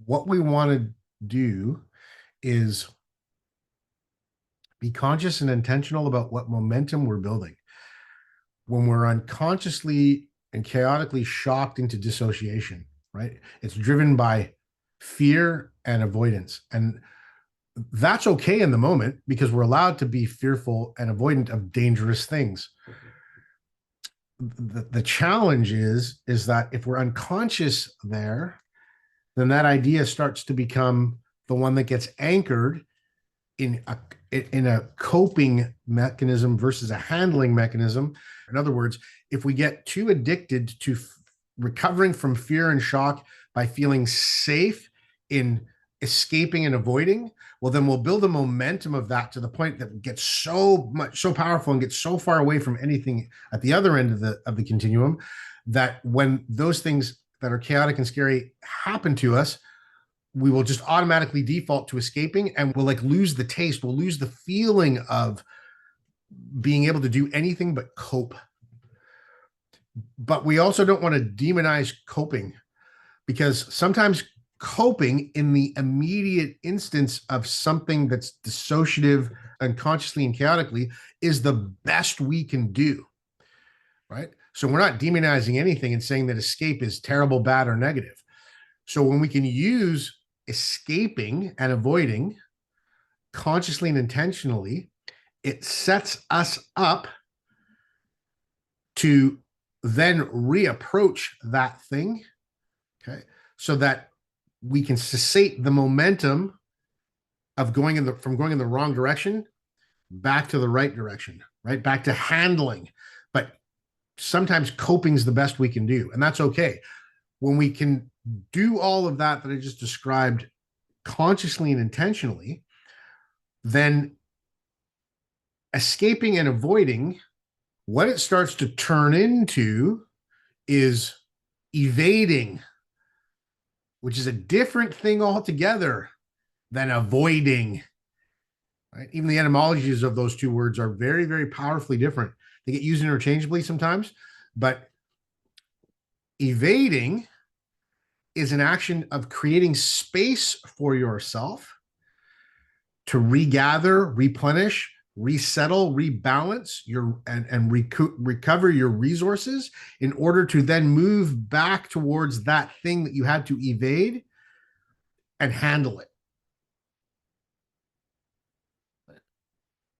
what we want to do is be conscious and intentional about what momentum we're building. When we're unconsciously and chaotically shocked into dissociation, right? It's driven by fear and avoidance. And that's okay in the moment because we're allowed to be fearful and avoidant of dangerous things. The challenge is that if we're unconscious there, then that idea starts to become the one that gets anchored in a coping mechanism versus a handling mechanism. In other words, if we get too addicted to recovering from fear and shock by feeling safe in escaping and avoiding, well, then we'll build a momentum of that to the point that it gets so powerful and gets so far away from anything at the other end of the continuum that when those things that are chaotic and scary happen to us, we will just automatically default to escaping, and we'll like lose the taste. We'll lose the feeling of being able to do anything but cope. But we also don't want to demonize coping, because sometimes coping in the immediate instance of something that's dissociative unconsciously and chaotically is the best we can do, right? So we're not demonizing anything and saying that escape is terrible, bad, or negative. So when we can use escaping and avoiding consciously and intentionally, it sets us up to then reapproach that thing, okay, so that we can cessate the momentum of going in the wrong direction back to the right direction, right? Back to handling. But sometimes coping is the best we can do, and that's okay. When we can do all of that I just described consciously and intentionally, then escaping and avoiding, what it starts to turn into is evading, which is a different thing altogether than avoiding, right? Even the etymologies of those two words are very, very powerfully different. They get used interchangeably sometimes, but evading is an action of creating space for yourself to regather, replenish, resettle, rebalance and recover your resources in order to then move back towards that thing that you had to evade and handle it.